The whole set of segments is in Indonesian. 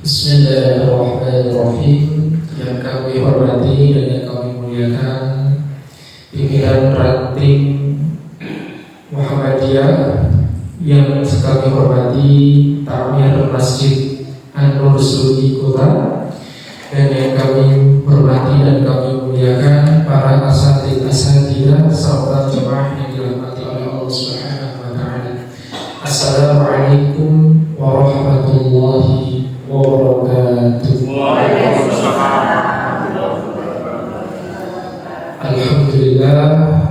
Bismillahirrahmanirrahim. Yang kami hormati dan yang kami muliakan pimpinan ranting Muhammadiyah, yang kami hormati Ta'mir Masjid An-Nur Sudi Kota, dan yang kami hormati dan kami muliakan para asatidzah serta jemaah yang dirahmati oleh Allah Subhanahu wa taala. Assalamualaikum warahmatullahi wabarakatuh.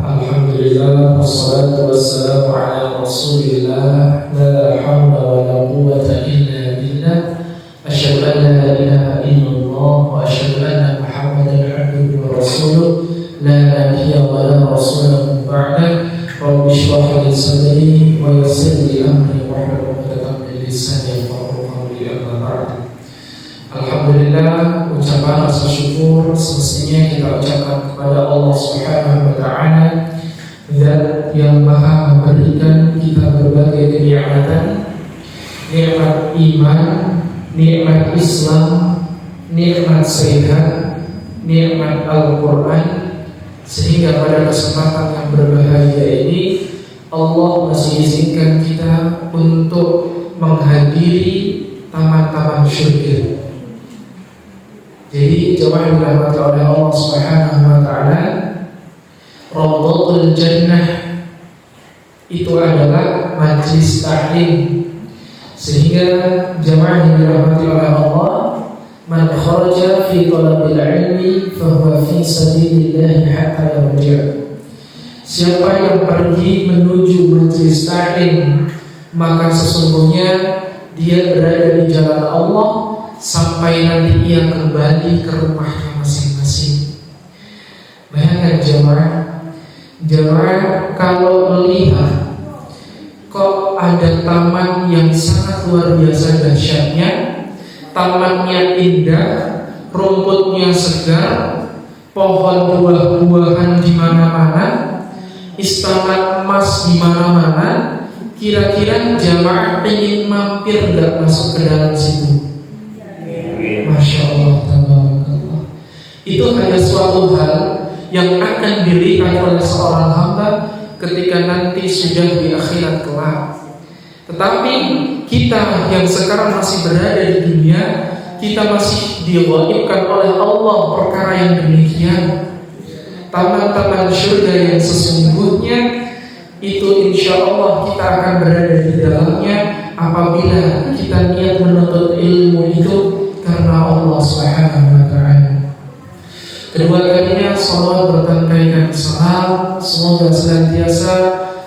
Alhamdulillah, wassalatu wassalamu ala Rasulillah, la hawla wa la quwwata illa billah. Asyhadu an la ilaha illallah wa asyhadu anna Muhammadan abduhu wa rasuluh, la nabiyya wa la rasula min ba'dah. Rabbi shrah li sadri wa yassir li amri wahlul 'uqdatam min lisani yafqahu qawli, amma ba'd. Alhamdulillah, ucapan rasa syukur semestinya kita ucapkan kepada Allah Subhanahu wa taala, Zat yang Maha memberikan kita berbagai kenikmatan, nikmat iman, nikmat Islam, nikmat sehat, nikmat Al-Quran, sehingga pada kesempatan yang berbahagia ini Allah masih izinkan kita untuk menghadiri taman-taman syurga. Jadi jemaah dirahmati oleh Allah Subhanahu wa taala, Raudhatul Jannah itu adalah majlis ta'lim, sehingga jemaah yang dirahmati oleh Allah, man kharaja fi talabil ilmi fa huwa fi sabilillah hatta yarji'. Siapa yang pergi menuju majlis ta'lim, maka sesungguhnya dia berada di jalan Allah sampai nanti ia kembali ke rumahnya masing-masing. Bayangkan jemaah kalau melihat kok ada taman yang sangat luar biasa dahsyatnya, tamannya indah, rumputnya segar, pohon buah-buahan di mana-mana, istana emas di mana-mana. Kira-kira jemaah ingin mampir gak masuk ke dalam situ? Masya Allah, tabarakallah. Itu hanya suatu hal yang akan dilihat oleh seorang hamba ketika nanti sudah di akhirat kelak. Tetapi kita yang sekarang masih berada di dunia, kita masih diwajibkan oleh Allah perkara yang demikian. Taman-taman surga yang sesungguhnya itu insya Allah kita akan berada di dalamnya apabila kita niat menuntut ilmu itu karena Allah Subhanahu wa taala. Kedua kalinya salawat bertangkaikan salam semoga senantiasa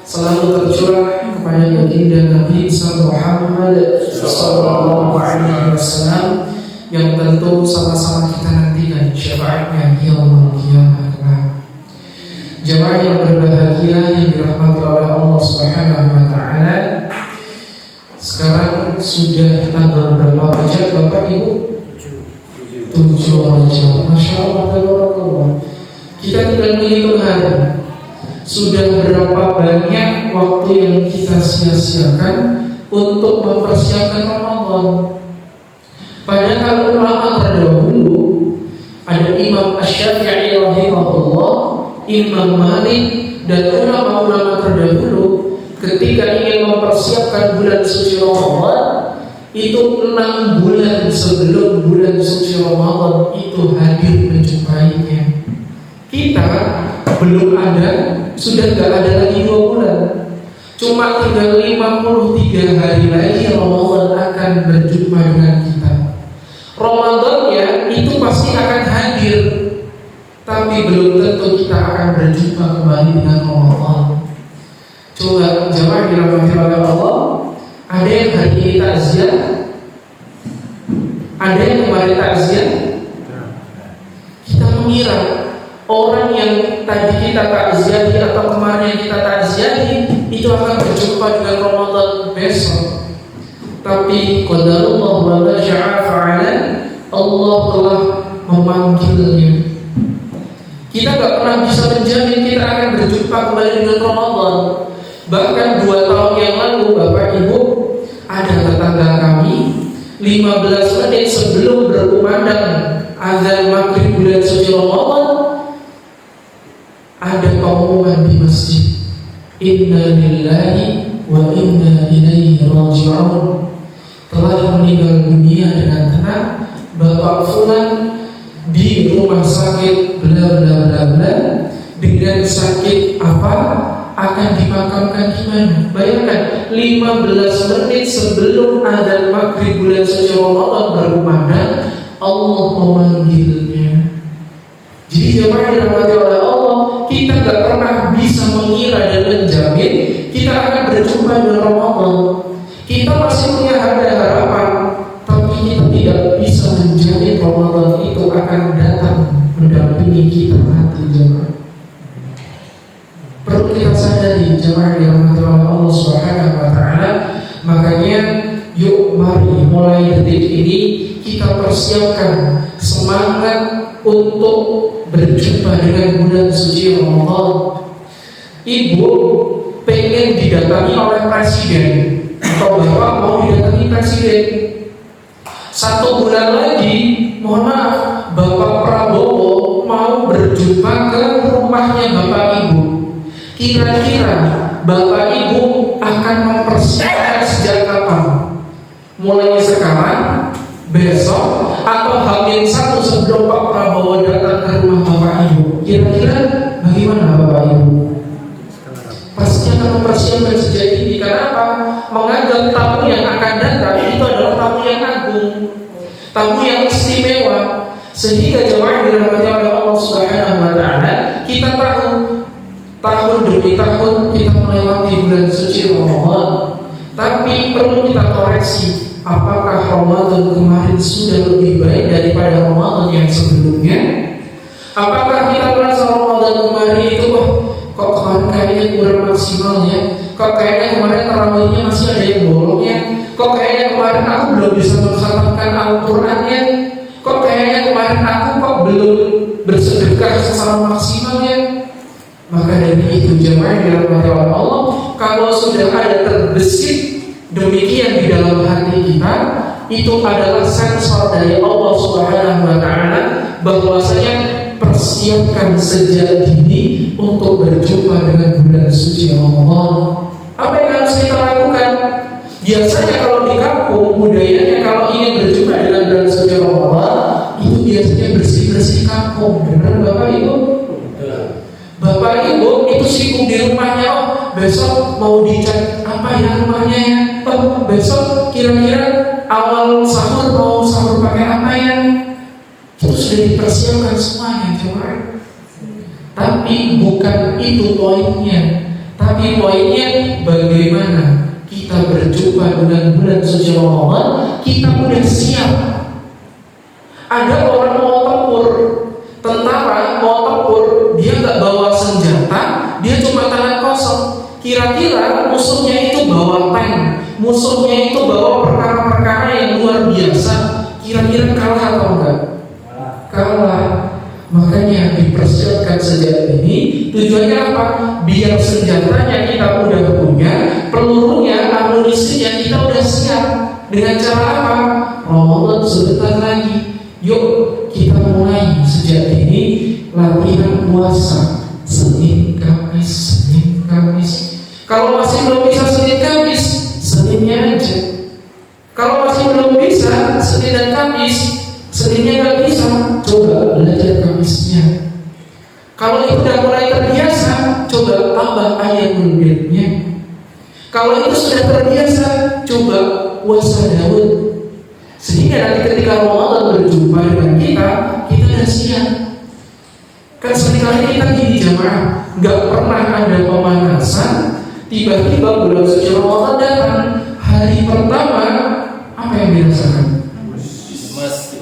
selalu tercurah kepada baginda Nabi Muhammad sallallahu alaihi wasallam, yang tentu sama-sama kita nantikan syafaatnya yaumul qiyamah. Jemaah yang berbahagia yang dirahmati oleh Allah Subhanahu wa taala, sekarang sudah tanggal berapa Rajab Bapak Ibu? 7 Rajab. Masya Allah, tabarakallah. Kita tidak menghitung hari. Sudah berapa banyak waktu yang kita sia-siakan untuk mempersiapkan Ramadan. Padahal ulama terdahulu, ada Imam Asy-Syafi'i rahimahullah, Imam Malik, dan ulama-ulama terdahulu ketika ingin mempersiapkan bulan suci Ramadan, itu 6 bulan sebelum bulan suci Ramadan itu hadir menjumpainya. Kita belum ada, sudah gak ada lagi 2 bulan. Cuma tinggal 53 hari lagi Ramadan akan berjumpa dengan kita. Ramadannya itu pasti akan hadir, tapi belum tentu kita akan berjumpa kembali dengan Ramadan. Coba jemaah dirahmati oleh Allah, ada yang hari ini takziah, ada yang kemarin takziah. Kita mengira orang yang tadi kita takziahi atau kemarin yang kita takziahi itu akan berjumpa dengan Ramadan besok. Tapi qadarullah wa ma syaa fa'ala, Allah telah memanggilnya. Kita gak pernah bisa menjamin kita akan berjumpa kembali dengan Ramadan. Bahkan 2 tahun yang lalu Bapak Ibu, ada tetangga kami 15 menit sebelum berkumandang azan maghrib bulan suci Ramadan, ada pengumuman di masjid, inna lillahi wa inna ilaihi raji'un, telah meninggal dunia dengan tenang Bapak Fulan di rumah sakit bla bla bla bla, dengan sakit apa, akan dimakamkan di mana. Bayangkan 15 menit sebelum azan maghrib bulan suci Ramadan berkumandang, Allah memanggilnya. Jadi jemaah dirahmati oleh Allah, kita gak pernah bisa mengira dan menjamin kita akan berjumpa dengan Ramadan. Kita masih punya harapan, tapi kita tidak bisa menjamin Ramadan itu akan datang mendampingi kita nanti jemaah. Perlu kita sadari jemaah dirahmati oleh Allah Subhanahu wa taala. Makanya yuk mari mulai detik ini kita persiapkan semangat untuk berjumpa dengan bulan suci Ramadan. Ibu pengen didatangi oleh presiden, atau bapak mau didatangi presiden. 1 bulan lagi, mohon maaf, Bapak Prabowo mau berjumpa ke rumahnya Bapak Ibu. Kira-kira Bapak Ibu akan mempersiapkan sejak kapan? Mulai sekarang, besok, atau H-1 sebelum Pak Prabowo datang ke rumah Bapak Ibu? Kira-kira bagaimana Bapak Ibu? Pasti akan mempersiapkan sejak ini. Kenapa? Menganggap tamu yang akan datang itu adalah tamu yang agung, tamu yang istimewa. Sehingga jemaah dirahmati oleh Allah Subhanahu wa taala, kita tahu tahun demi tahun kita melewati bulan suci Ramadan, tapi perlu kita koreksi, apakah Ramadan kemarin sudah lebih baik daripada Ramadan yang sebelumnya? Apakah kita merasa Ramadan kemarin itu kok kemarin kayaknya kurang maksimal ya? Kok kayaknya kemarin tarawihnya masih ada yang bolongnya? Kok kayaknya kemarin aku belum bisa mengkhatamkan Al-Qur'annya? Kok kayaknya kemarin aku belum bersedekah secara maksimalnya? Maka dari itu jemaah yang dirahmati oleh Allah, kalau sudah ada terbesit demikian di dalam hati kita, itu adalah sensor dari Allah Subhanahu wa taala bahwasanya persiapkan sejak dini untuk berjumpa dengan bulan suci Ramadan. Apa yang harus kita lakukan? Biasanya kalau di kampung budayanya kalau ingin berjumpa dengan bulan suci Ramadan, itu biasanya bersih-bersih kampung. Benar Bapak Ibu? Bapak Ibu itu sibuk di rumahnya. Oh, besok mau dicat apa ya rumahnya ya? Oh, besok kira-kira awal sahur mau sahur pakai apa ya? Itu sudah dipersiapkan semuanya jemaah. Tapi bukan itu poinnya. Tapi poinnya bagaimana kita berjumpa dengan bulan suci Ramadan, kita udah siap. Ada orang mau tempur, tentara mau tempur, dia nggak bawa senjata, dia cuma tangan kosong. Kira-kira musuhnya itu bawa tank, musuhnya itu bawa perkara-perkara yang luar biasa. Kira-kira kalah atau enggak? Kalah. Makanya dipersiapkan sejak ini. Tujuannya apa? Biar senjatanya kita udah punya, pelurunya, amunisinya kita udah siap. Dengan cara apa? Ramadan sebentar lagi. Yuk kita mulai sejak ini latihan puasa Senin Kamis, Senin Kamis. Kalau masih belum bisa Senin Kamis, Seninnya aja. Kalau masih belum bisa Senin dan Kamis, Seninnya nggak bisa, coba belajar Kamisnya. Kalau itu udah mulai terbiasa, coba tambah ayatul bidnya. Kalau itu sudah terbiasa, coba puasa Daud. Sehingga nanti ketika Ramadan berjumpa dengan kita udah siap. Kan seringkali kita gini jamaah, nggak pernah ada pemanasan, tiba-tiba bulan suci Ramadan datang, hari pertama apa yang dirasakan?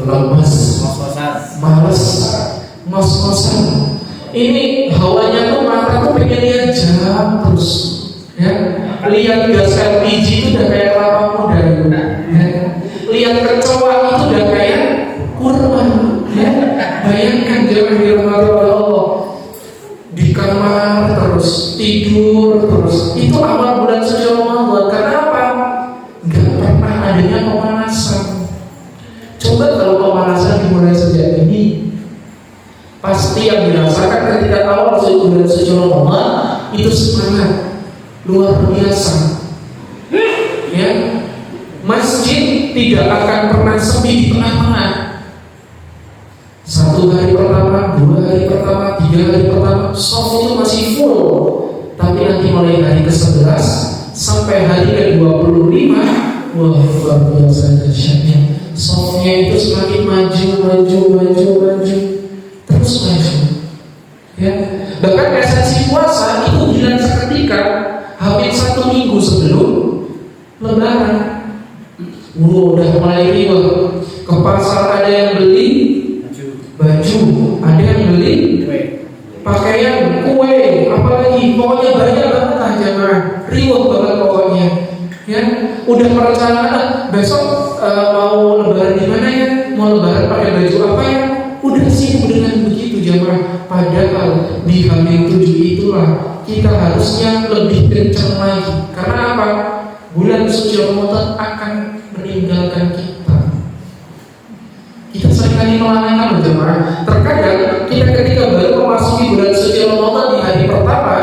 Lemas, malas, ngos-ngosan. Ini hawanya tuh mata tuh pengen lihat jam terus, ya. Lihat gas LPG itu udah kayak kelapa muda, ya. Lihat kecoa itu udah kayak kurma, ya. Bayangkan jangan dirahmati oleh Allah, di kamar terus, tidur terus. Itu awal bulan suci Ramadan. Kenapa? Gak pernah adanya pemanasan. Coba kalau pemanasan dimulai sejak ini, pasti yang dirasakan ketika awal bulan suci Ramadan itu semangat luar biasa. Ya, masjid tidak akan pernah sepi di tengah-tengah. 1 hari pertama, 2 hari pertama, 3 hari pertama, soft itu masih full. Tapi nanti mulai hari ke-11 sampai hari ke-25, wah luar biasa dahsyatnya. Softnya itu semakin maju, terus maju. Ya, bahkan esensi puasa itu hilang seketika, hampir 1 minggu sebelum Lebaran. Udah mulai riwah. Ke pasar ada yang beli baju, ada yang beli pakaian, kue, apalagi pokoknya banyak banget lah jamaah. Riwah banget pokoknya. Ya, udah perencanaan besok mau Lebaran di mana ya? Mau Lebaran pakai baju apa ya? Udah sibuk dengan begitu jamaah. Padahal di H-7 itulah kita harusnya lebih kencang lagi. Karena apa? Bulan suci Ramadan akan meninggalkan kita. Kita seringkali melalaikan jemaah. Terkadang kita ketika baru memasuki bulan suci Ramadan di hari pertama,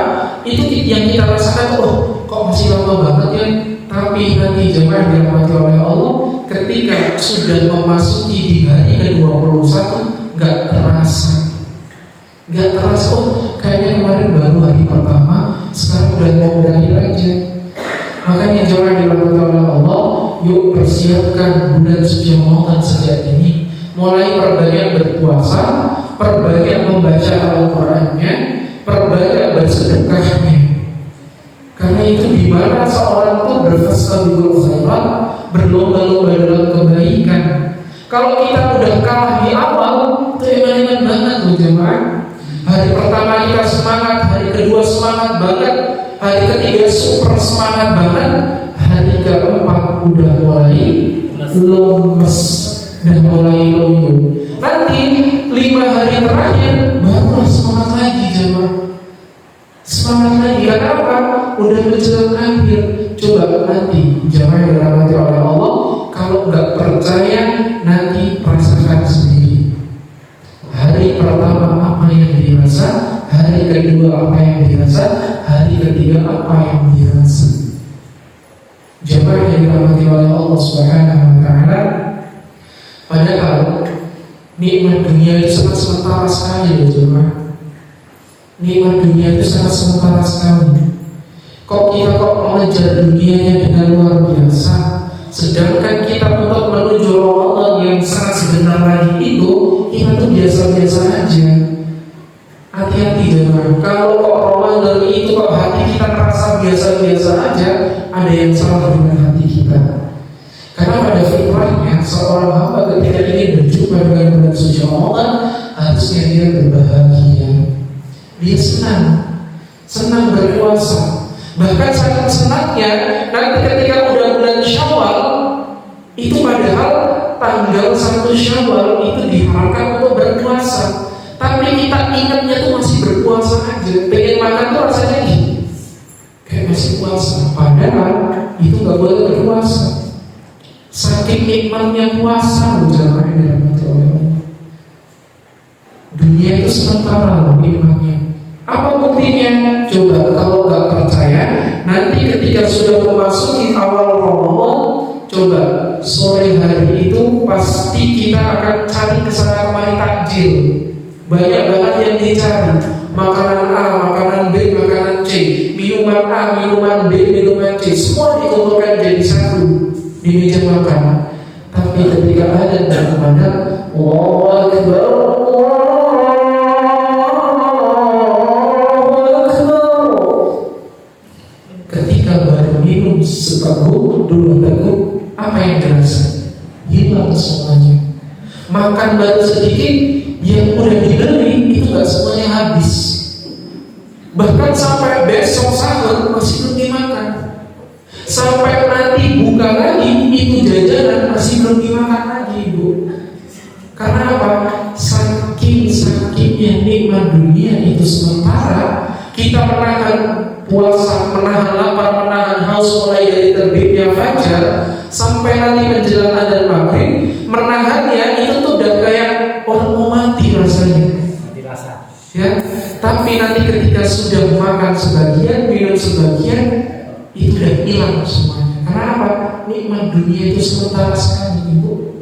itu yang kita rasakan, oh kok masih lama banget ya. Tapi nanti jemaah dirahmati oleh Allah, ketika sudah memasuki di hari ke-21, nggak terasa. Oh kayaknya kemarin baru hari pertama, sekarang udah mau berakhir aja. Makanya jemaah dirahmati oleh Allah, yuk persiapkan bulan suci Ramadan sejak ini. Mulai perbanyak berpuasa, perbanyak membaca Al-Qur'annya, perbanyak bersedekahnya. Karena itu di mana seorang itu berfastabiqul khairat, berlomba-lomba dalam kebaikan. Kalau kita udah kalah di awal, itu eman-eman banget loh jemaah. Hari pertama kita semangat, hari kedua semangat banget, hari ketiga super semangat banget, hari keempat udah mulai lemes dan mulai loyo. Nanti 5 hari terakhir barulah semangat lagi jemaah. Semangat lagi, karena apa? Udah menjelang akhir. Coba nanti jemaah yang dirahmati oleh Allah, kalau nggak percaya nanti rasakan sendiri. Hari pertama apa yang dirasa, hari kedua apa yang dirasa, hari ketiga apa yang dirasa. Jemaah yang dirahmati oleh Allah Subhanahu wa taala, padahal nikmat dunia itu sangat sementara sekali ya jemaah. Nikmat dunia itu sangat sementara sekali. Kok kita mengejar dunianya dengan luar biasa, sedangkan kita untuk menuju Ramadan yang sangat sebentar lagi itu kita tuh biasa-biasa aja. Hati-hati jemaah. Kalau kok Ramadan itu kok hati kita terasa biasa-biasa aja, ada yang salah dengan hati kita. Karena pada fitrahnya seorang hamba ketika ingin berjumpa dengan bulan suci Ramadan, harusnya dia berbahagia. Dia senang berpuasa. Bahkan saking senangnya, nanti ketika udah bulan Syawal, itu padahal tanggal 1 Syawal itu diharapkan untuk berpuasa. Tapi kita ingatnya tuh masih berpuasa aja. Pengen makan tuh rasanya kayak masih puasa. Padahal itu gak boleh berpuasa. Saking nikmatnya puasa, jamaah yang dirahmati oleh Allah. Dunia itu sementara loh nikmatnya. Apa buktinya? Coba kalau nggak percaya, nanti ketika sudah memasuki awal Ramadan, coba sore hari itu pasti kita akan cari kesana kemari takjil. Banyak banget yang dicari. Makanan A, makanan B, makanan C, minuman A, minuman B, minuman C, semua dikumpulkan jadi satu di meja makan. Tapi ketika ada dan kepada Allahu Akbar, seteguk, 2 teguk, apa yang terasa? Hilang semuanya. Makan baru sedikit, yang udah dibeli itu gak semuanya habis. Bahkan sampai besok sahur masih belum dimakan. Sampai nanti buka lagi, itu jajanan masih belum dimakan lagi, Ibu. Karena apa? Saking-sakingnya nikmat dunia itu sementara, kita menahan puasa, menahan lapar, menahan haus mulai dari terbitnya fajar sampai nanti menjelang adzan maghrib, menahannya itu tuh udah kayak orang mau mati rasanya. Mati rasa. Ya, tapi nanti ketika sudah makan sebagian, minum sebagian, itu udah hilang semuanya. Karena apa? Nikmat dunia itu sementara sekali, Ibu.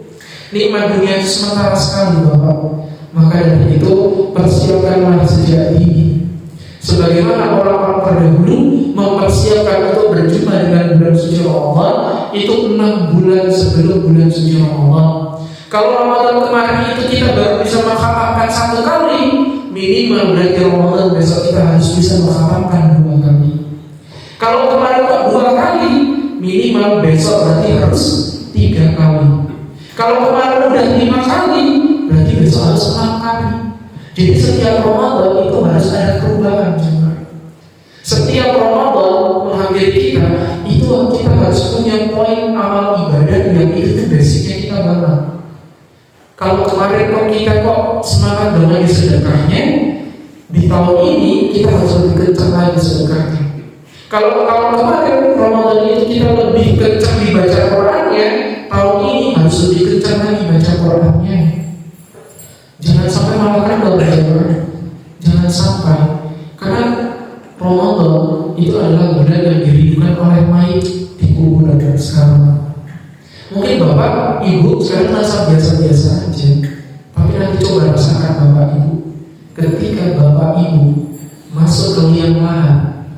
Nikmat dunia itu sementara sekali, Bapak. Maka dari itu persiapkanlah sejak dini. Sebagaimana orang-orang terdahulu mempersiapkan untuk berjumpa dengan bulan suci Ramadan itu 6 bulan sebelum bulan suci Ramadan. Kalau Ramadan kemarin itu kita baru bisa mengkhatamkan 1 kali, minimal berarti Ramadan besok kita harus bisa mengkhatamkan 2 kali. Kalau kemarin kok 2 kali, minimal besok berarti harus 3 kali. Kalau kemarin udah 5 kali, berarti besok harus 6 kali. Jadi setiap Ramadan itu harus ada perubahan juga. Setiap Ramadan menghampiri kita, itu kita harus punya poin amal ibadah yang itu basicnya kita banget. Kalau kemarin kita semangat dengan sedekahnya, di tahun ini kita harus lebih kencang lagi sedekahnya. Kalau tahun kemarin Ramadan itu kita lebih kencang dibaca Qurannya, tahun ini harus lebih kencang lagi baca Qurannya. Jangan sampai malah kendor, jangan sampai, karena Ramadan itu adalah bulan yang dirindukan oleh mayit di kuburan sekarang. Mungkin Bapak, Ibu sekarang merasa biasa-biasa aja, tapi nanti coba rasakan Bapak Ibu, ketika Bapak Ibu masuk ke liang lahat,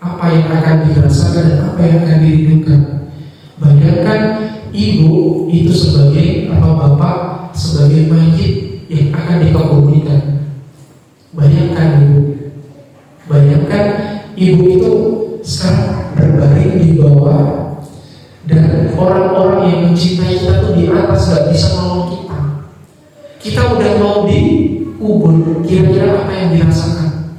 apa yang akan dirasakan dan apa yang akan dirindukan. Bayangkan Ibu itu sebagai Bapak sebagai mayit yang akan dikebumikan. Bayangkan Ibu itu sekarang berbaring di bawah dan orang-orang yang mencintai kita tuh di atas gak bisa nolong kita. Kita udah mau dikubur, kira-kira apa yang dirasakan?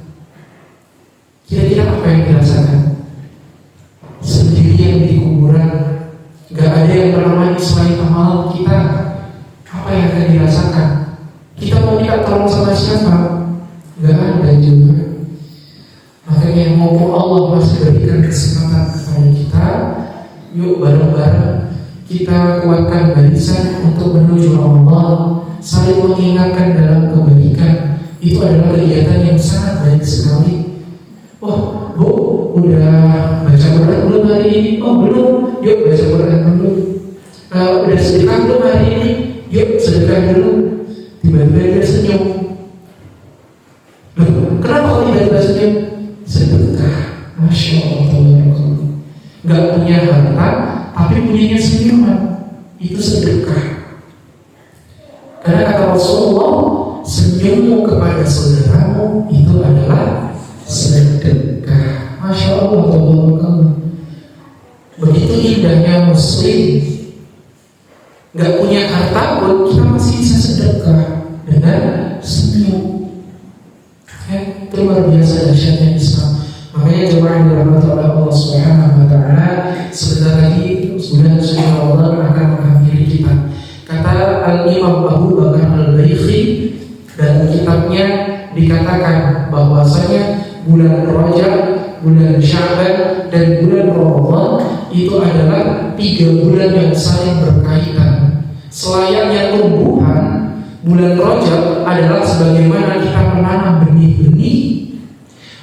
Sendirian di kuburan, gak ada yang menemani selain amal kita. Apa yang akan dirasakan? Kita mau minta tolong sama siapa? Gak ada juga. Makanya mumpung Allah masih berikan kesempatan kepada kita, yuk bareng-bareng kita kuatkan barisan untuk menuju Ramadan, saling mengingatkan dalam kebaikan. Itu adalah kegiatan yang sangat baik sekali. Oh, Bu, udah baca Quran belum hari ini? Oh, belum. Yuk baca Quran dulu. Udah sedekah belum hari ini? Yuk sedekah dulu. Tiba-tiba dia senyum. Loh, kenapa kok tiba-tiba senyum? Sedekah. Masya Allah. Gak punya harta, tapi punyanya senyuman. Itu sedekah. Karena kata Rasulullah, senyummu kepada saudaramu itu adalah sedekah. Masya Allah. Begitu indahnya Muslim. Gak punya harta pun kita masih bisa sedekah dengan senyum. Itu luar biasa dahsyatnya Islam. Makanya jemaah yang dirahmati oleh Allah Subhanahu wa taala, sebentar lagi bulan suci Ramadan akan menghampiri kita. Kata Al-Imam Abu Bakar Al-Baikhi dan kitabnya dikatakan bahwasanya bulan Rajab, bulan Sya'ban dan bulan Ramadan itu adalah 3 bulan yang saling berkaitan. Selayaknya tumbuhan, bulan Rajab adalah sebagaimana kita menanam benih-benih.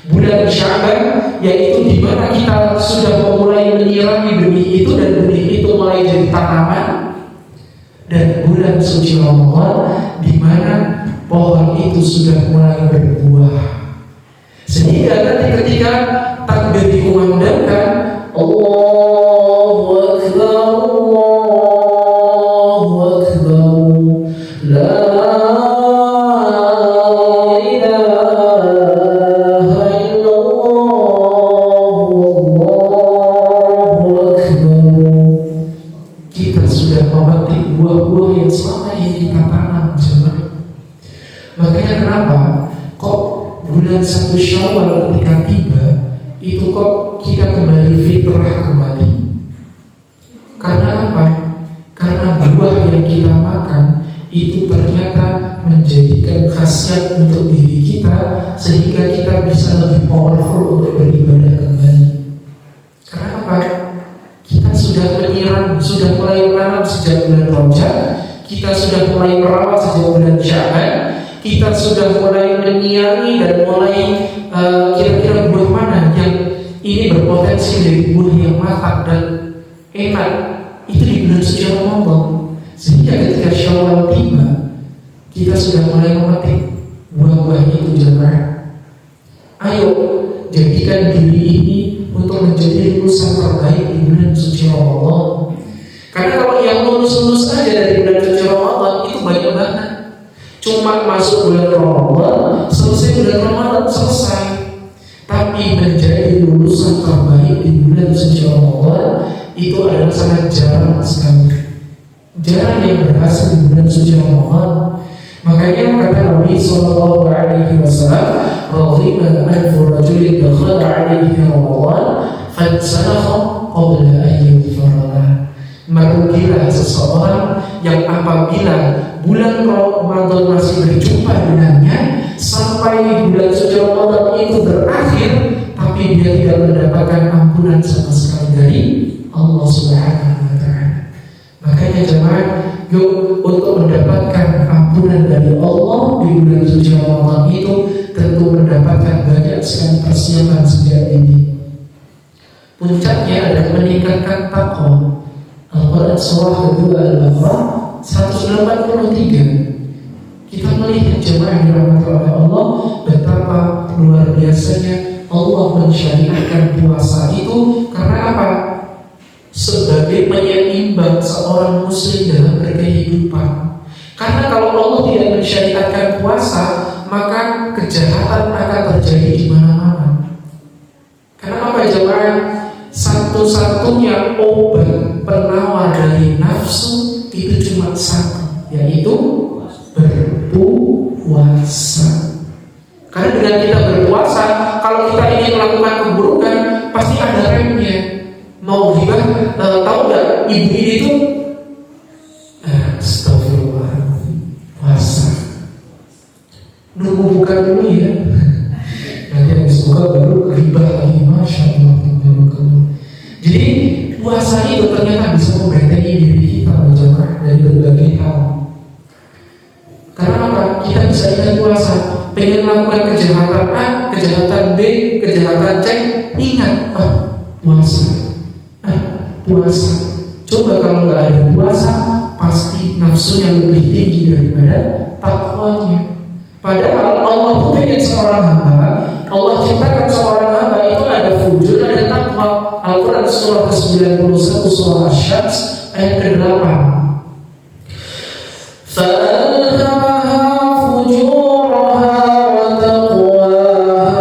Bulan Sya'ban yaitu di mana kita sudah memulai menyirami benih itu dan benih itu mulai jadi tanaman. Dan bulan suci Ramadan di mana pohon itu sudah mulai berbuah. Sehingga nanti ketika takbir dikumandangkan, Allahu Akbar, Allahu Akbar, la ilaha illallah, Allahu Akbar, kita sudah memetik buah-buah yang selama ini kita tanam. Makanya kenapa kok bulan 1 Syawal ketika tiba itu kok kita kembali fitrah kembali? Karena apa? Karena buah yang kita makan itu ternyata menjadikan khasiat untuk diri kita sehingga kita bisa lebih powerful untuk beribadah kembali. Karena apa? Kita sudah menyiram, sudah mulai menanam sejak bulan Rajab. kita sudah mulai merawat sejak bulan Sya'ban, kita sudah mulai menyiangi dan mulai kira-kira buah mana yang ini berpotensi dari buah yang matang dan enak, itu di bulan suci Ramadan. Sehingga ketika Syawal tiba, kita sudah mulai memetik buah-buah itu jemaah. Ayo jadikan diri ini untuk menjadi lulusan terbaik di bulan suci Ramadan. Karena kalau yang lulus-lulus aja dari bulan suci Ramadan itu banyak banget. Cuma masuk bulan Ramadan, selesai bulan Ramadan, selesai. Tapi menjadi lulusan terbaik di bulan suci Ramadan itu adalah sangat jarang sekali. Jarang yang berhasil di bulan suci Ramadan. Makanya kata Nabi sallallahu alaihi wasallam, "Radhina anfu rajulin dakhala alaihi Ramadan fansalakha qabla an yufrala." Merugilah seseorang yang apabila bulan Ramadan masih berjumpa dengannya sampai bulan suci Ramadan itu berakhir, tapi dia tidak mendapatkan ampunan sama sekali dari Allah Subhanahu wa taala. Makanya jemaah, yuk untuk mendapatkan ampunan dari Allah di bulan suci Ramadan itu tentu mendapatkan banyak sekali persiapan sejak ini. Puncaknya adalah meningkatkan takwa. Al-Quran surah kedua Al-Baqarah 183. Kita melihat jemaah dirahmati oleh Allah betapa luar biasanya Allah mensyariatkan puasa itu. Karena apa? Sebagai penyeimbang seorang muslim dalam berkehidupan. Karena kalau Allah tidak mensyariatkan puasa, maka kejahatan akan terjadi di mana-mana. Karena apa jemaah? Satu-satunya obat penawar dari nafsu itu cuma satu, yaitu berpuasa. Karena dengan kita berpuasa, kalau kita ingin melakukan keburukan, pasti ada remnya. Mau gimana? Tahu nggak ibu ini itu? Astagfirullah, puasa. Nunggu buka dulu ya. Nanti habis buka baru ribah lagi, masya Allah. Jadi puasa itu ternyata bisa membentengi diri kita berjamaah dari berbagai hal. Karena apa? Kita bisa ingat puasa. Pengen melakukan kejahatan A, kejahatan B, kejahatan C, ingat puasa. Puasa. Coba kalau nggak ada puasa, pasti nafsunya lebih tinggi daripada takwanya. Padahal Allah pun pengen seorang hamba, Allah ciptakan seorang hamba itu ada fujur, ada takwa. Al-Quran surah ke-91 surah Asy-Syams ayat ke-8. فَأَلْهَمَهَا فُجُورَهَا وَتَقْوَاهَا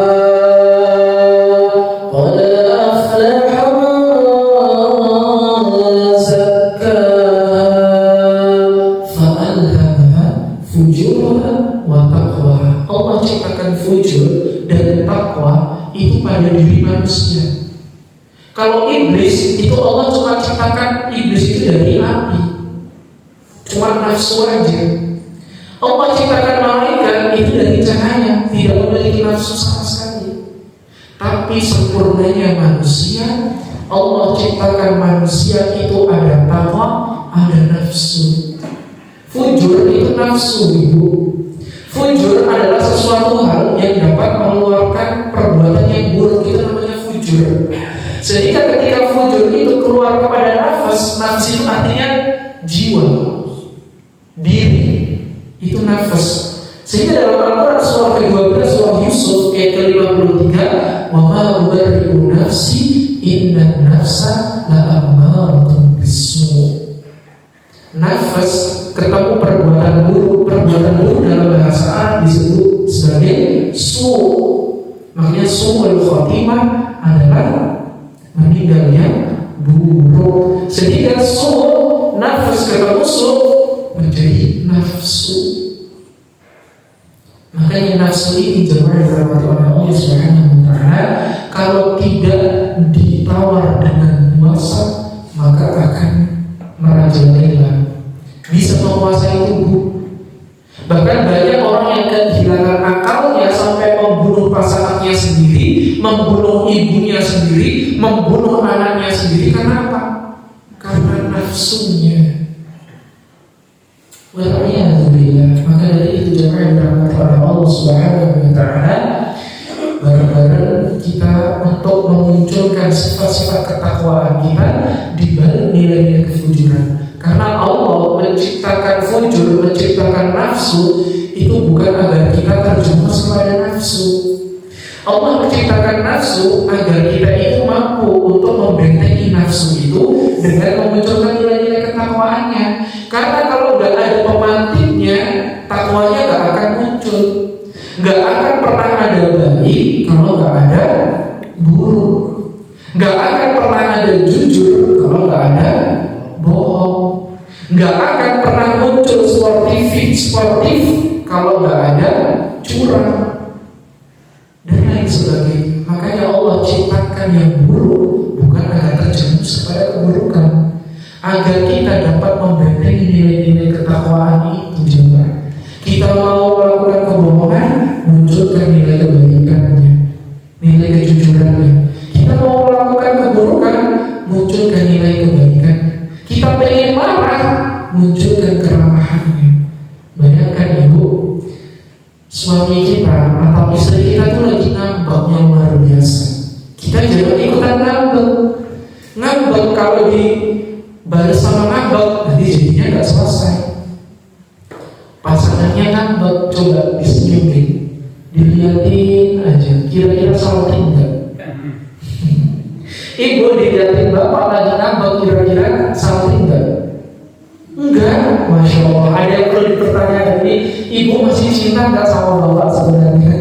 قَدْ أَفْلَحَ مَن زَكَّاهَا فَأَلْهَمَهَا فُجُورَهَا وَتَقْوَاهَا. Allah ciptakan fujur dan takwa itu pada diri manusia. Kalau iblis itu Allah cuma ciptakan iblis itu dari api, cuma nafsu aja. Allah ciptakan malaikat itu dari cahaya, tidak memiliki nafsu sama sekali. Tapi sempurnanya manusia, Allah ciptakan manusia itu ada takwa, ada nafsu. Fujur itu nafsu, ibu. Fujur adalah sesuatu hal yang dapat mengeluarkan perbuatan yang buruk, itu namanya fujur. Sehingga ketika fujur itu keluar kepada nafas, nafas itu artinya jiwa, diri, itu nafas. Sehingga dalam Al-Quran surah ke-12 surah Yusuf ayat ke-53, wa ma ubarri'u nafsi inna nafsa la'ammaratun bisu'. Nafas ketemu perbuatan buruk dalam bahasa Arab disebut sebagai su'. Makanya su'ul khotimah adalah meninggal yang buruk. Sehingga nafas ketemu menjadi nafsu. Makanya nafsu ini jemaah dirahmati oleh Allah Subhanahu wa taala, kalau tidak ditawar dengan puasa maka akan merajalela, bisa menguasai tubuh. Bahkan banyak orang yang kehilangan akalnya sampai membunuh pasangannya sendiri, membunuh ibunya sendiri, membunuh anaknya sendiri. Karena apa? Karena nafsunya. Wal'iyadzubillah. Maka dari itu jemaah yang dirahmati oleh Allah Subhanahu wa taala, bareng-bareng kita untuk memunculkan sifat-sifat ketakwaan kita di balik nilai-nilai kefujuran. Karena Allah menciptakan fujur, menciptakan nafsu itu bukan agar kita terjerumus kepada nafsu. Allah menciptakan nafsu agar kita itu mampu untuk membentengi nafsu itu dengan memunculkan nilai-nilai ketakwaannya. Karena kalau nggak ada pemantiknya, takwanya nggak akan muncul. Nggak akan pernah ada baik kalau nggak ada buruk. Nggak akan pernah ada jujur kalau nggak ada bohong. Nggak akan pernah muncul sportif kalau nggak ada curang dan lain sebagainya. Makanya Allah ciptakan yang buruk bukan agar terjerumus kepada keburukan, agar kita dapat membentengi nilai-nilai ketakwaan itu juga. Kita mau melakukan kebohongan, munculkan nilai kebaikannya, nilai kejujurannya. Kita mau melakukan keburukan, munculkan nilai kebaikan. Kita pengen marah, munculkan keramahannya. Bayangkan ibu, suami kita atau istri kita tuh lagi ngambek yang luar biasa. Kita jangan ikutan ngambek. Ngambek kalau dibalas sama ngambek, nanti jadinya nggak selesai. Pasangannya ngambek, coba disenyumin, dilihatin aja, kira-kira salah enggak? Ibu dilihatin bapak lagi ngambek, kira-kira salah enggak? Enggak, masya Allah. Ada yang perlu dipertanyakan ini, ibu masih cinta nggak sama bapak sebenarnya?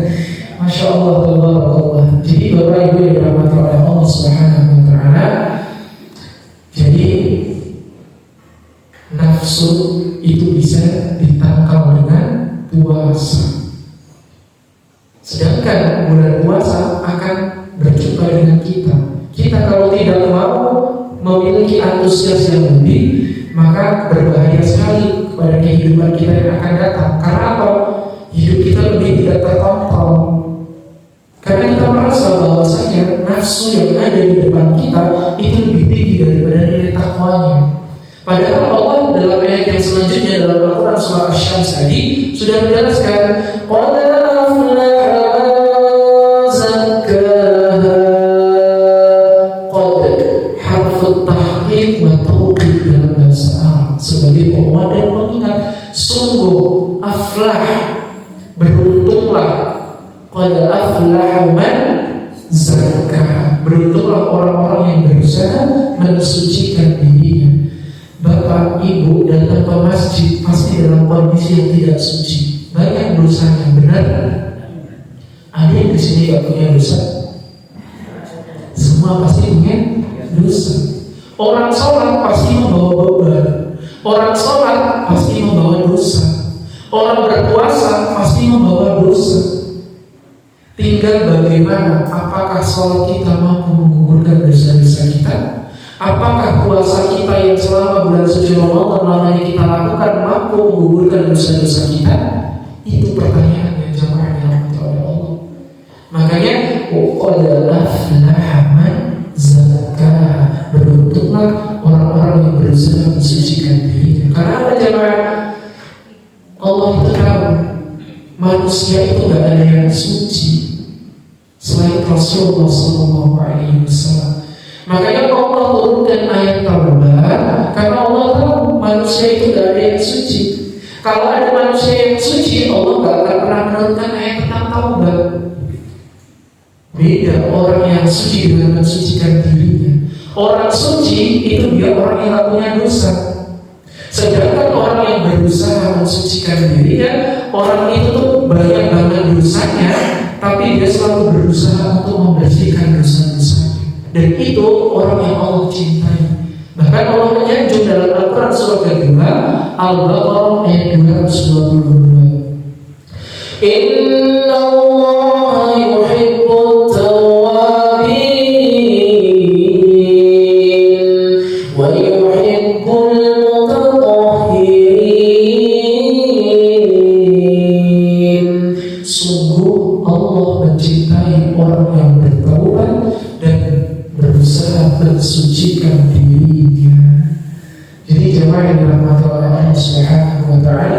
Masya Allah, Allah. Jadi bapak ibu yang dirahmati oleh Allah Subhanahu wa taala, jadi nafsu itu bisa ditangkal dengan puasa. Sedangkan bulan puasa akan berjumpa dengan kita. Kita kalau tidak mau memiliki antusias yang lebih, maka berbahaya sekali kepada kehidupan kita yang akan datang. Karena apa? Hidup kita lebih tidak terkontrol. Karena kita merasa bahwasanya nafsu yang ada di depan kita itu lebih tinggi daripada nilai takwanya. Padahal Allah dalam ayat yang selanjutnya dalam Al-Quran surah Asy-Syams tadi sudah menjelaskan qad aflaha man zakkaha. Qad harfut tahqiq wa tawqid dalam bahasa Arab sebagai penguat dan pengingat. Sungguh aflah, beruntunglah. Qad aflaha man zakkaha. Beruntunglah orang-orang yang berusaha mensucikan dirinya. Bapak, ibu datang ke masjid pasti dalam kondisi yang tidak suci. Banyak dosanya, benar? Ada yang di sini gak punya dosa? Semua pasti punya dosa. Orang sholat pasti membawa beban. Orang sholat pasti membawa dosa. Orang berpuasa pasti membawa dosa. Tinggal bagaimana, apakah sholat kita mampu menggugurkan dosa-dosa kita? Apakah puasa kita yang selama bulan suci Ramadan lamanya kita lakukan mampu menggugurkan dosa-dosa kita? Itu pertanyaan yang jemaah yang dirahmati oleh Allah. Makanya qad aflaha man zakkaha. Beruntunglah orang-orang yang berusaha mensucikan dirinya. Karena apa jemaah? Allah itu tahu manusia itu gak ada yang suci selain Rasulullah SAW. Makanya Allah turunkan ayat Taubah karena Allah tahu manusia itu gak ada yang suci. Kalau ada manusia yang suci, Allah gak akan pernah menurunkan ayat tentang Taubah. Beda orang yang suci dengan mensucikan dirinya. Orang suci itu dia orang yang gak punya dosa. Sedangkan orang yang berusaha mensucikan dirinya, orang itu tuh banyak banget dosanya, tapi dia selalu berusaha untuk membersihkan dosa-dosanya. Dan itu orang yang Allah cintai. Bahkan Allah menyanjung dalam Al-Quran surah kedua Al-Baqarah ayat 222. Inna Allah yuhibbut tawwabin wa yuhibbul mutatahhirin. Sungguh Allah mencintai orang yang bertaubat dan berusaha mensucikan dirinya. Jadi jemaah yang dirahmati oleh Allah Subhanahu wa taala,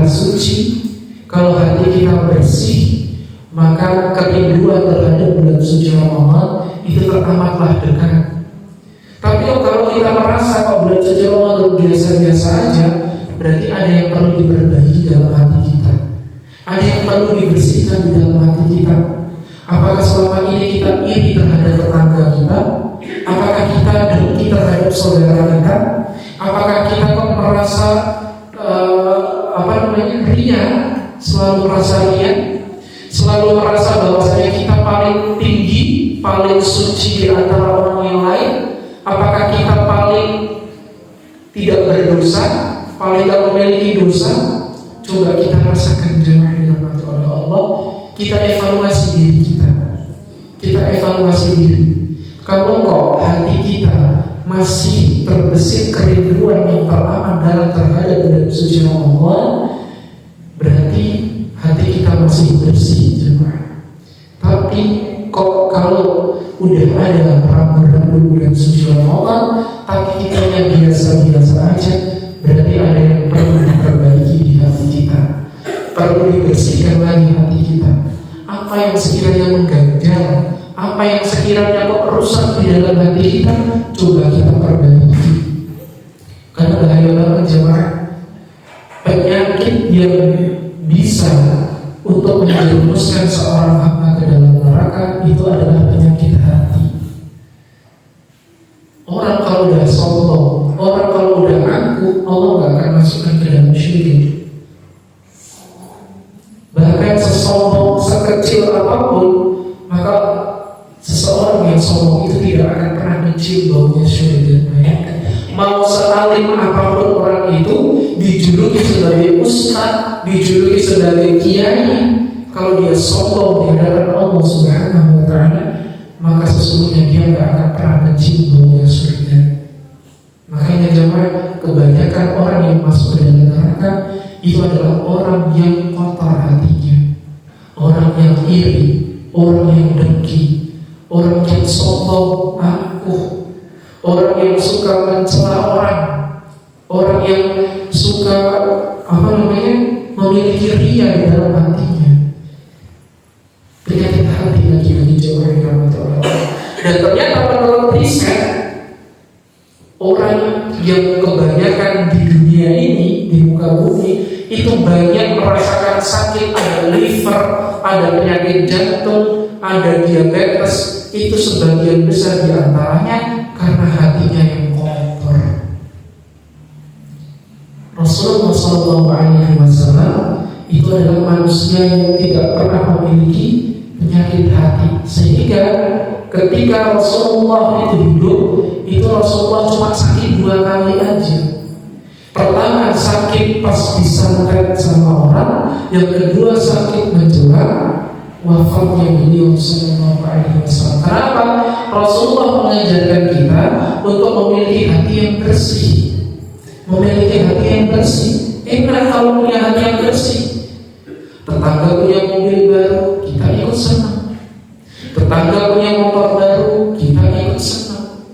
suci, kalau hati kita bersih, maka kerinduan terhadap bulan suci Ramadan itu teramatlah dekat. Tapi kalau kita merasa kok bulan suci Ramadan biasa-biasa aja, berarti ada yang perlu diperbaiki dalam hati kita. Ada yang perlu dibersihkan di dalam hati kita. Apakah selama ini kita iri terhadap tetangga kita? Apakah kita dengki terhadap saudara kita? Apakah kita kok merasa ria, selalu merasa ria, selalu merasa bahwasanya kita paling tinggi, paling suci di antara orang yang lain? Apakah kita paling tidak berdosa, paling tidak memiliki dosa? Coba kita rasakan jemaah yang dirahmati oleh Allah. Kita evaluasi diri kita. Kita evaluasi diri. Kalau kok hati kita masih terbesit kerinduan yang teramat dalam terhadap bulan suci Ramadan, berarti hati kita masih bersih, jemaah. Tapi kok kalau udah ada ragu-ragu bulan suci Ramadan, tapi kita yang biasa-biasa aja, berarti ada yang perlu diperbaiki di hati kita. Perlu dibersihkan lagi hati kita. Apa yang sekiranya mengganjal, apa yang sekiranya kok rusak di dalam hati kita, coba kita perbaiki. Karena bahaya banget jemaah, penyakit yang bisa untuk menjerumuskan seorang hamba ke dalam neraka itu adalah penyakit hati. Orang kalau udah sombong, orang kalau udah ngaku, Allah gak akan masukkan ke dalam syirik. Bahkan sesombong, sekecil apapun, maka seseorang yang sombong itu tidak akan pernah mencium baunya syurga. Mau sealim apapun orang itu, dijuluki sebagai ustaz, dijuluki sebagai kiai, kalau dia sombong di hadapan Allah Subhanahu wa Ta'ala, maka sesungguhnya dia tidak akan pernah mencium baunya surga. Makanya jemaah, kebanyakan orang yang masuk ke dalam neraka itu adalah orang yang kotor hatinya, orang yang iri, orang yang dengki, orang yang sombong, angkuh, orang yang suka mencela orang yang suka memiliki ria di dalam hatinya. Penyakit hati lagi jemaah yang dirahmati Allah. Dan ternyata menurut riset, orang yang kebanyakan di dunia ini, di muka bumi, itu banyak merasakan sakit, ada liver, ada penyakit jantung, ada diabetes. Itu sebagian besar diantaranya karena hatinya yang kotor. Rasulullah SAW itu adalah manusia yang tidak pernah memiliki penyakit hati, sehingga ketika Rasulullah itu hidup, itu Rasulullah cuma sakit 2 kali aja. Pertama sakit pas disantet sama orang, yang kedua sakit menjelang wafatnya beliau Sallallahu Alaihi Wasallam. Kenapa? Rasulullah mengajarkan kita untuk memiliki hati yang bersih, memiliki hati yang bersih. Enak kalau punya hati yang bersih. Tetangga punya mobil baru, kita ikut senang. Tetangga punya motor baru, kita ikut senang.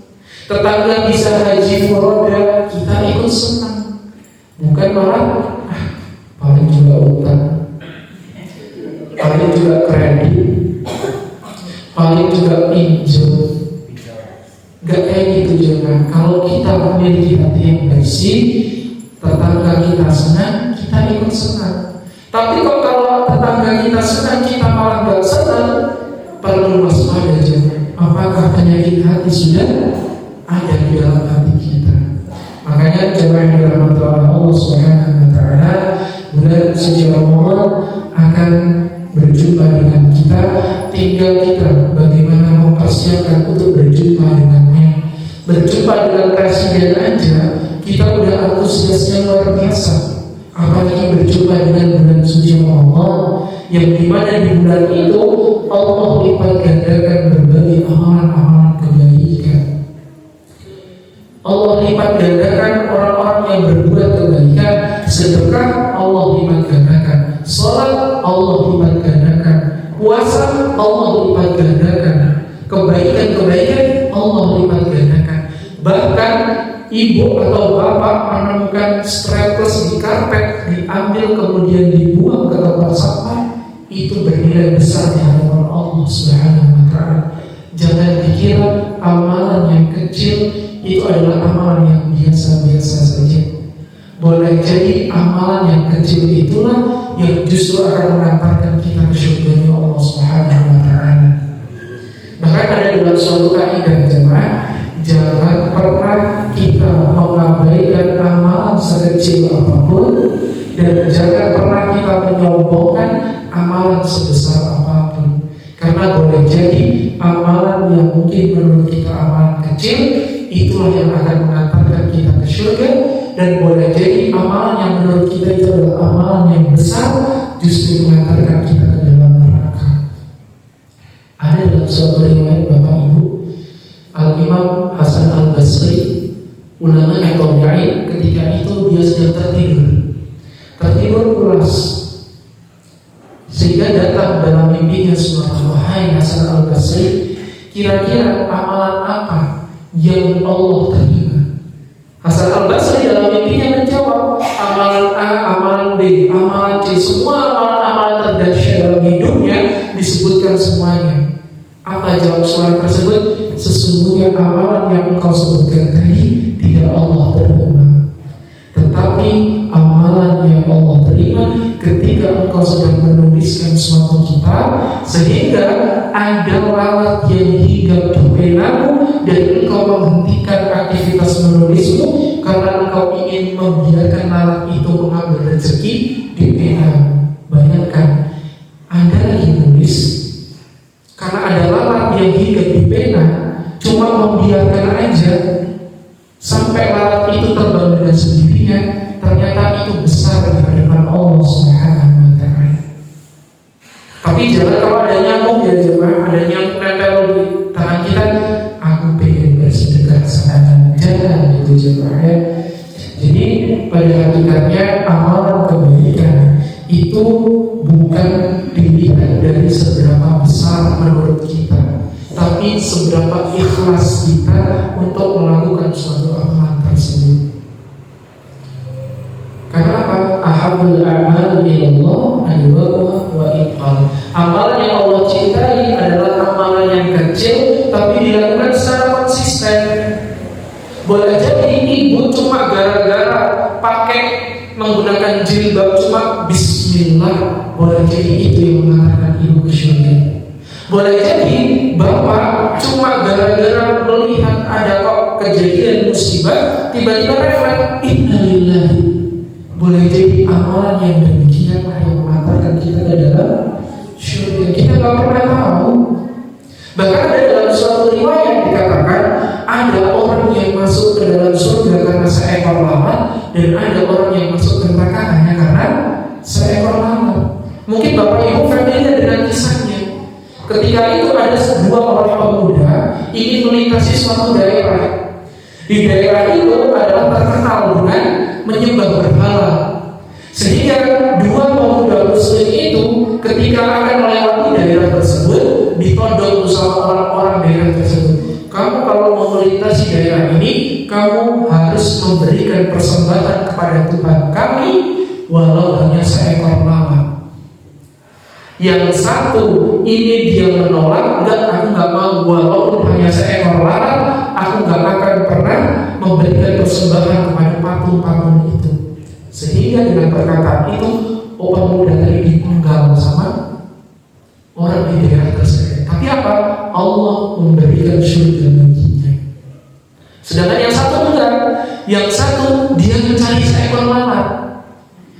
Tetangga bisa haji furoda, kita ikut senang. Bukan malah paling juga utang, paling juga kredit, paling juga pinjam. Gak kayak gitu juga. Kalau kita memiliki hati yang bersih, tetangga kita senang, kita ikut senang. Tapi kalau tetangga kita senang, kita malah gak senang, perlu waspada juga. Apakah penyakit hati sudah ada di dalam hati kita? Makanya jemaah yang dirahmati Allah Subhanahu wa Ta'ala, bulan suci Ramadan akan berjumpa dengan kita. Tinggal kita bagaimana mempersiapkan untuk berjumpa dengannya. Berjumpa dengan presiden aja kita udah antusiasnya luar biasa, apalagi berjumpa dengan bulan suci Ramadan, yang dimana di bulan itu Allah lipat gandakan berbagai amalan-amalan kebaikan. Allah lipat gandakan orang-orang yang berbuat kebaikan. Sedekah Allah lipat gandakan, salat Allah lipat gandakan, puasa Allah lipat gandakan, kebaikan-kebaikan Allah lipat gandakan. Bahkan ibu atau bapak menemukan staples di karpet, diambil kemudian dibuang ke tempat sampah, itu bernilai besar di hadapan Allah Subhanahu wa Ta'ala. Jangan dikira amalan yang kecil itu adalah amalan yang biasa-biasa saja. Boleh jadi amalan yang kecil itulah yang justru akan mengantarkan kita ke surga Allah Subhanahu wa Ta'ala. Bahkan ada dalam suatu kaidah jemaah, jangan pernah kita mengabaikan amalan sekecil apapun, dan jangan pernah kita menyombongkan amalan sebesar apapun. Karena boleh jadi amalan yang mungkin menurut kita amalan kecil, itulah yang akan mengantarkan kita ke surga. Dan boleh jadi amalan yang menurut kita itu adalah amalan yang besar, justru mengantarkan kita ke dalam neraka. Ada dalam suatu riwayat Bapak Ibu, Al-Imam Hasan Al-Basri, ulama yang tabi'in, ketika itu dia sedang tertidur pulas, sehingga datang dalam mimpinya seorang, wahai Hasan Al-Basri, kira-kira amalan apa yang Allah terima? Hasan Al-Basri dalam mimpinya menjawab, amalan A, amalan B, amalan C, semua amalan-amalan terdahsyat dalam hidupnya disebutkan semuanya. Apa jawab soal tersebut? Sesungguhnya amalan yang engkau sebutkan tadi tidak Allah terima. Tetapi amalan yang Allah terima ketika engkau sedang menuliskan suatu kitab, sehingga ada lalat yang hinggap di penamu dan engkau menghentikan aktivitas menulismu karena engkau ingin membiarkan lalat itu mengambil rezeki di penamu. Bayangkan, Anda lagi nulis, karena ada lalat yang hinggap di pena, cuma membiarkan aja sampai lalat itu terbang dengan sendirinya. Ternyata itu besar di hadapan Allah Subhanahu wa Ta'ala. Tapi jangan kalau ada nyamuk ya jemaah, ada nyamuk nempel di tangan kita, aku pengen bersedekah sana, jangan itu jemaah ya. Jadi pada hakikatnya amalan kebaikan itu bukan dilihat dari seberapa besar menurut kita, tapi seberapa ikhlas kita untuk melakukan suatu amalan tersebut. Karena apa? Ahabul a'mal ilallah adwamuha wa iqal. Amalan yang Allah cintai adalah amalan yang kecil tapi dilakukan secara konsisten. Boleh jadi ibu cuma gara-gara pakai menggunakan jilbab cuma bismillah, boleh jadi itu yang mengantarkan ibu ke surga. Boleh jadi bapak cuma gara-gara melihat ada kok kejadian musibah tiba-tiba refleks innalillahi. Boleh jadi amalan yang demikianlah yang mengantarkan kita ke dalam surga. Kita nggak pernah tahu. Bahkan ada dalam suatu riwayat dikatakan ada orang yang masuk ke dalam surga karena seekor lalat, dan ada orang yang masuk ke neraka hanya karena seekor lalat. Mungkin Bapak Ibu familiar dengan kisahnya. Ketika itu ada dua orang pemuda ingin melintasi suatu daerah. Di daerah itu adalah terkenal dengan menyembah berhala, sehingga dua pemuda muslim itu ketika akan melewati daerah tersebut ditodong sama orang-orang daerah tersebut. Kamu kalau mau melintasi daerah ini, kamu harus memberikan persembahan kepada Tuhan kami walau hanya seekor lalat. Yang satu ini dia menolak, enggak, aku nggak mau, walaupun hanya seekor lalat, aku nggak akan pernah memberikan persembahan kepada patung-patung itu. Sehingga dengan perkataan itu, pemuda tadi dipenggal sama orang di daerah tersebut. Tapi apa? Allah memberikan surga baginya. Sedangkan yang satu enggak. Yang satu dia mencari seekor lalat,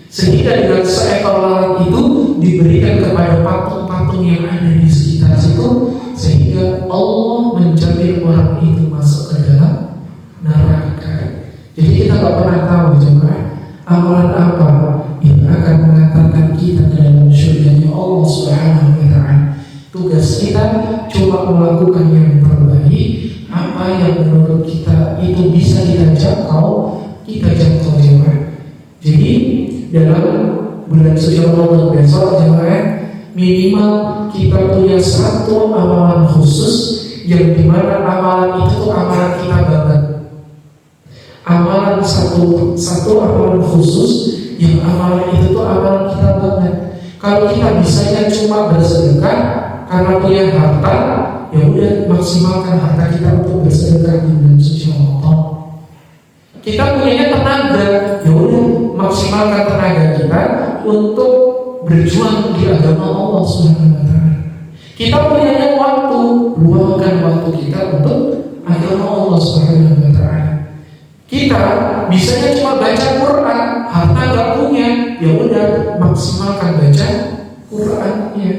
sehingga dengan seekor lalat itu diberikan kepada patung-patung yang ada di sekitar situ, sehingga Allah menjamin orang itu masuk ke dalam neraka. Jadi kita nggak pernah tahu jemaah amalan apa yang akan mengantarkan kita ke dalam surganya Allah Subhanahu wa Ta'ala. Tugas kita cuma melakukan yang terbaik. Apa yang menurut kita itu bisa kita jangkau, kita jangkau jemaah. Jadi dalam bulan suci Ramadan besok jemaah, minimal kita punya satu amalan khusus yang dimana amalan itu amalan kita banget. amalan satu amalan khusus yang amalan itu tuh amalan kita banget. Kalau kita bisanya cuma bersedekah karena punya harta, ya udah maksimalkan harta kita untuk bersedekah di bulan suci Ramadan. Kita punyanya tenaga, ya udah maksimalkan tenaga kita untuk berjuang di agama Allah Subhanahu wa taala. Kita punyanya waktu, luangkan waktu kita untuk agama Allah Subhanahu wa taala. Kita bisanya cuma baca Quran, harta gak punya, ya udah maksimalkan baca Qurannya.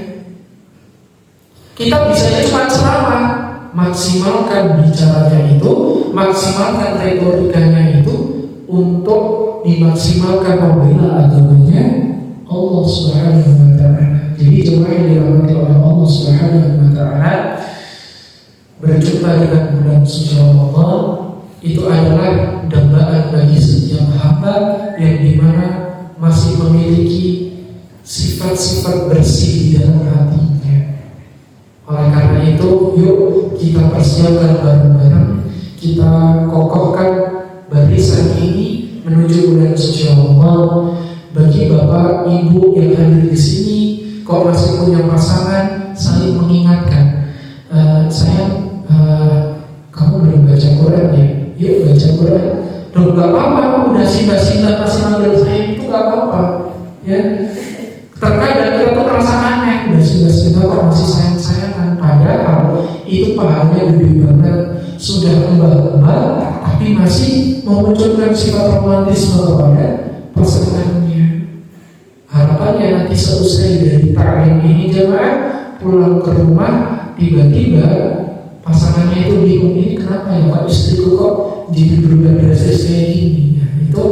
Kita bisanya cuma ceramah, maksimalkan bicaranya itu, maksimalkan retorikanya itu untuk dimaksimalkan membela agamanya Allah Subhanahu wa taala. Jadi jemaah yang dirahmati oleh Allah Subhanahu wa taala, berjumpa dengan bulan suci Ramadan itu adalah dambaan bagi setiap hamba yang dimana masih memiliki sifat-sifat bersih di dalam hatinya. Oleh karena itu, yuk kita persiapkan bareng-bareng, kita kokohkan barisan ini menuju bulan suci Ramadan. Bagi bapak ibu yang hadir di sini, kok masih punya pasangan, saling mengingatkan, sayang, kamu belum baca Quran ya? Yuk baca Quran. Duh, gak apa-apa, udah sinta masih manggil saya itu gak apa-apa, ya. Terkadang kita tuh merasa aneh, udah sinta kok masih sayang-sayangan, padahal itu pahalanya lebih banget. Sudah kembal-kembal, tapi masih memunculkan sifat romantisme kepada pasangannya. Harapannya nanti selesai dari ta'lim ini jemaah, pulang ke rumah tiba-tiba pasangannya itu bingung, ini kenapa ya Pak istriku kok jadi berubah drastis kayak gini. Nah, itu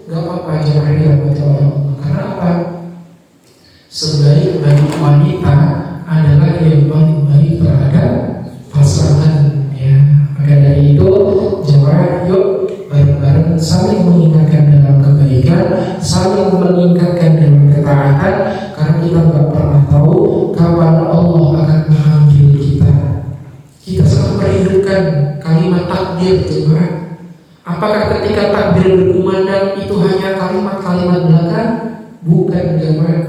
gak apa-apa jemaah yang dirahmati oleh Allah. Karena apa? Sebaik-baik wanita adalah yang paling baik terhadap pasangan ya. Maka dari itu jemaah, yuk bareng-bareng saling mengingatkan dalam kebaikan, saling meningkatkan dalam ketaatan, karena kita nggak pernah tahu kapan Allah akan memanggil kita. Kita sangat merindukan kalimat takbir jemaah. Apakah ketika takbir berkumandang itu hanya kalimat-kalimat belaka? Bukan jemaah.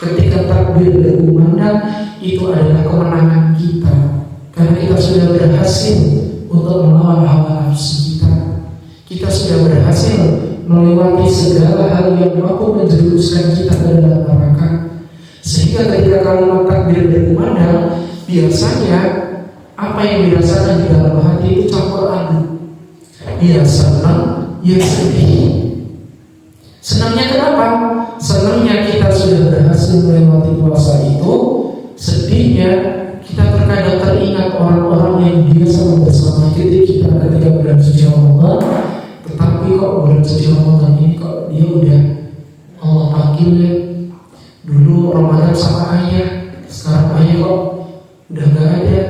Ketika takbir berkumandang itu adalah kemenangan kita, karena kita sudah berhasil untuk melawan hawa nafsu kita. Kita sudah berhasil melewati segala hal yang mampu menjerumuskan kita ke dalam neraka. Sehingga ketika kalimat takbir berkumandang, biasanya apa yang dirasakan di dalam hati itu campur aduk. Ya senang, ya sedih. Senangnya kenapa? Senangnya kita sudah berhasil melewati puasa itu. Sedihnya kita terkadang teringat orang-orang yang biasa bersama kita ketika bulan suci Ramadan, tetapi kok bulan suci Ramadan ini kok dia udah Allah panggil ya. Dulu Ramadan sama ayah, sekarang ayah kok udah gak ada.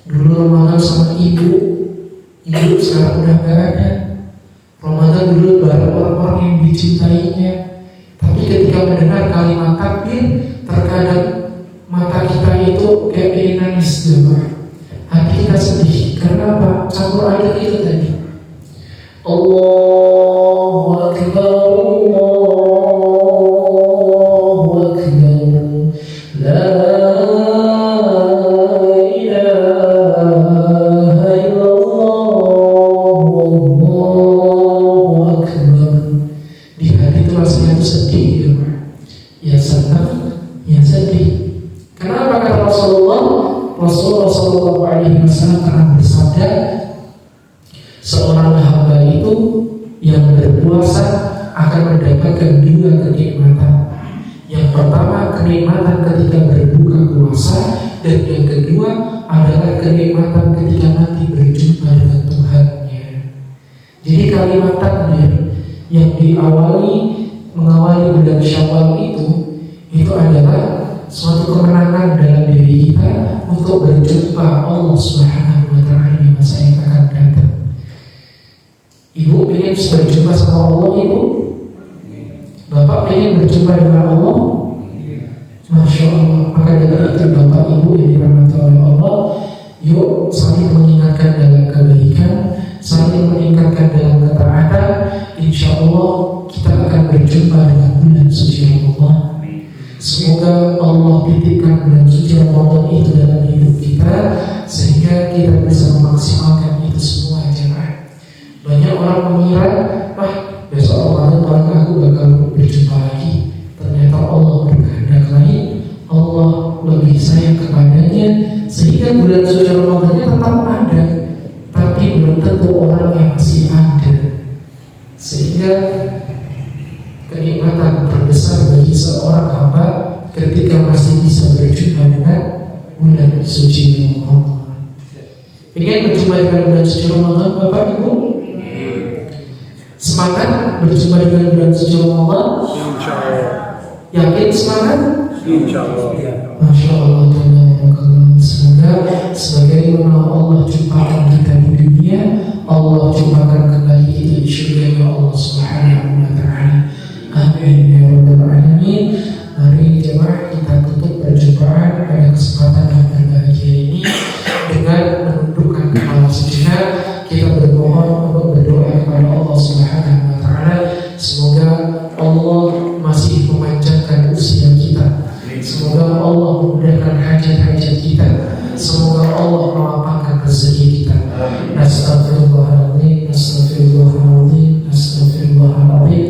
Dulu Ramadan sama ibu sekarang udah gak ada. Ramadan dulu baru orang-orang yang dicintainya. Tapi ketika mendengar kalimat takbir, terkadang mata kita itu kayak pengen nangis jemaah. Hati kita sedih. Karena apa? Campur aduk itu tadi. Allahu Akbar, Allahu Akbar, La ilaha illallah, Allahu Akbar. Di hati itu rasanya itu sedih jemaah. Ya senang, ya sedih. Kenapa kata Rasulullah Sallallahu Alaihi Wasallam pernah bersabda, seorang hamba itu yang berpuasa akan mendapatkan dua kenikmatan. Yang pertama kenikmatan ketika berbuka puasa, dan yang kedua adalah kenikmatan ketika nanti berjumpa dengan Tuhannya. Jadi kalimat takbir yang mengawali bulan Syawal itu adalah suatu kemenangan dalam diri kita untuk berjumpa Allah Subhanahu wa taala di masa yang akan datang. Ibu ingin berjumpa sama Allah, ibu? Bapak ingin berjumpa dengan Allah? Masya Allah. Maka dari itu bapak ibu yang dirahmati oleh Allah, yuk saling mengingatkan dalam kebaikan, saling meningkatkan dalam ketaatan. Allah kita akan berjumpa dengan bulan suci Ramadan. Semoga Allah titipkan bulan suci Ramadan itu dalam hidup kita sehingga kita bisa memaksimalkan itu semua jemaah. Banyak orang mengira, besok Ramadan aku bakal berjumpa lagi. Ternyata Allah berkehendak lain. Allah lebih sayang kepadanya sehingga bulan suci Ramadannya tetap ada, tapi belum tentu orang yang masih ada. Sehingga kenikmatan terbesar bagi seorang hamba ketika masih bisa berjumpa dengan bulan suci Ramadan. Ingin berjumpa dengan bulan suci Ramadan, Bapak Ibu? Semangat berjumpa dengan bulan suci Ramadan? Insyaallah. Yakin semangat? Insyaallah. Masya Allah. Semoga sebagaimana Allah jumpakan kita di dunia, Allah jumpakan kembali kita di surga ya Allah Subhanahu wa ta'ala. Amin ya rabbal alamin. Mari jemaah kita tutup perjumpaan pada kesempatan yang berbahagia ini dengan menundukkan kepala sejenak. Kita bermohon untuk berdoa kepada Allah Subhanahu wa ta'ala. Semoga Allah masih memanjangkan usia kita. Semoga Allah memudahkan hajat-hajat kita. Semoga Allah melapangkan rezeki kita. Astagfirullahaladzim, astagfirullahaladzim, astagfirullahaladzim.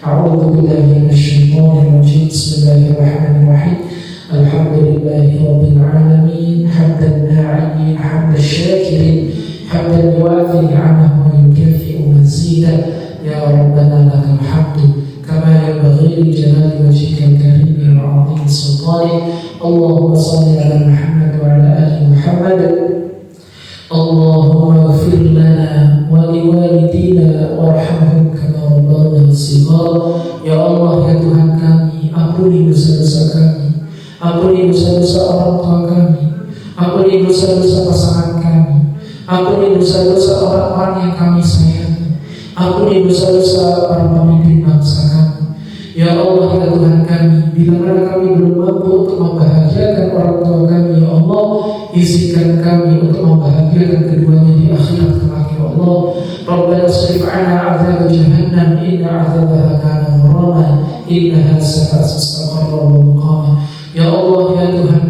A'udzu billahi minasyaitonir rajim. Bismillahirrahmanirrahim. Alhamdulillahi rabbil alamin. Hamdan na'imin, hamdan syakirin, hamdan yuwafi ni'amahu wa yukafi'u mazidah. Ya Rabbana lakal hamdu kama yanbaghi li jalali wajhika al-karim wa 'azimi sultanik. Allahumma shalli ala Muhammad wa ala ali Muhammad. Allahumma ighfir lana wa liwalidina warhamhum kama rabbana shighara. Ya Allah, ya Tuhan kami, ampuni dosa-dosa kami, ampuni dosa-dosa orang tua kami, ampuni dosa-dosa pasangan kami, ampuni dosa-dosa orang-orang yang kami sayangi, ampuni dosa-dosa para pemimpin bangsa kami. Ya Allah, ya Tuhan kami, bila mana kami belum mampu untuk membahagiakan orang tua kami, ya Allah, izinkan kami untuk membahagiakan keduanya di akhirat kelak, ya Allah. Rabbana shrif 'anna 'adzab jahannam inna 'adzabaha kana gharaman innaha sa'at mustaqarra wa muqama. Ya Allah, ya Tuhan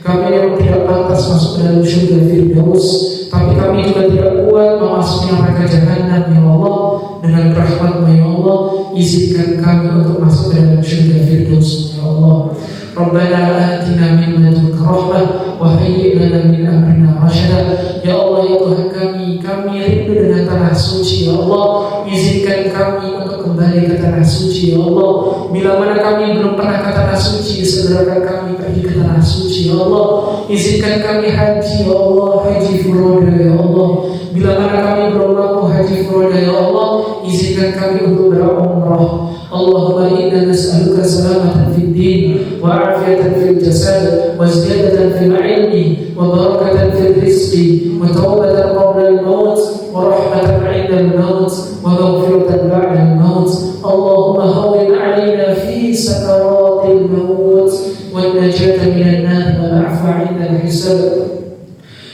kami yang tidak pantas masuk dalam surga Firdaus, tapi kami juga tidak kuat memasuki neraka Jahannam, ya Allah. Dengan rahmat-Mu, ya Allah, izinkan kami untuk masuk ke dalam surga Firdaus, ya Allah. Rabbana atina min ladunka rahmah wa hayyi' lana min amrina rasyada. Ya Allah, ya Tuhan kami rindu dengan tanah suci, ya Allah. Izinkan kami untuk kembali ke tanah suci, ya Allah. Bila mana kami belum pernah ke tanah suci, segerakan kami pergi ke tanah suci, ya Allah. Izinkan kami haji, ya Allah, haji furoda, ya Allah. Bila mana kami belum mampu haji furoda, ya Allah, izinkan kami untuk berumrah. Allahumma inna nas'aluka salamatan fid din wa afiyatan fil jasad wa ziyadatan fil ilmi wa barakatan fil rizqi wa tawbatan qabla al-maut wa rahmatan 'inda al-maut wa maghfiratan ba'da al-maut. Allahumma hawwin 'alaina fi sakaratil maut wa najata minan nar wal 'afwa 'inda al-hisab.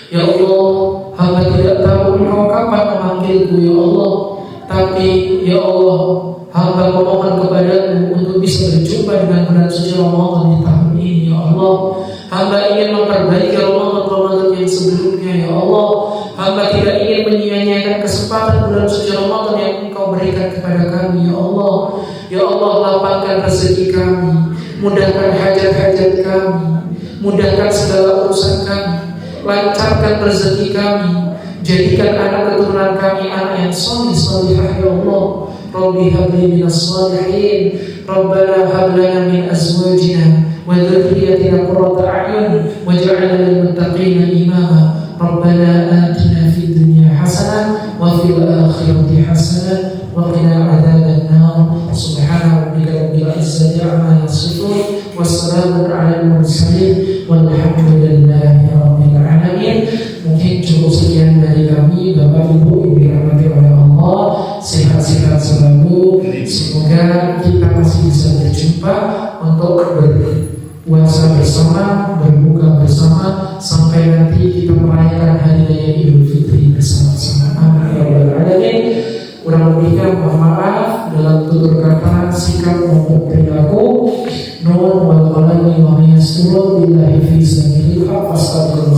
Ya Allah, hamba tidak tahu Engkau kapan memanggilku, ya Allah. Tapi ya Allah, hamba memohon kepadamu untuk bisa berjumpa dengan bulan suci Ramadan di tahun ini, ya Allah. Hamba ingin memperbaiki Ramadan yang sebelumnya, ya Allah. Hamba tidak ingin menyia-nyiakan kesempatan bulan suci Ramadan yang Engkau berikan kepada kami, ya Allah. Ya Allah, lapangkan rezeki kami, mudahkan hajat-hajat kami, mudahkan segala urusan kami, lancarkan rezeki kami, jadikan anak keturunan kami anak yang salih-salihah, ya Allah. Rabbi habli minas salihin. Rabbana hab lana min azwajina wa dhurriyyatina qurrata a'yun waj'alna lil muttaqina imama. Rabbana atina fid dunya hasanah wa fil akhirati hasanah wa qina adzaban nar. Subhana rabbika rabbil izzati 'amma yasifun wa salamun 'alal mursalin walhamdulillahi rabbil alamin. Mungkin cukup sekian dari kami, Bapak Ibu yang dirahmati oleh Allah. Sehat-sehat selalu. Semoga kita masih bisa berjumpa untuk berpuasa bersama, berbuka bersama, sampai nanti kita merayakan hari raya perkataan, sikap maupun perilaku. Nun wal qalami wa ma yasturun billahi fi sabilillah, astagfirullah.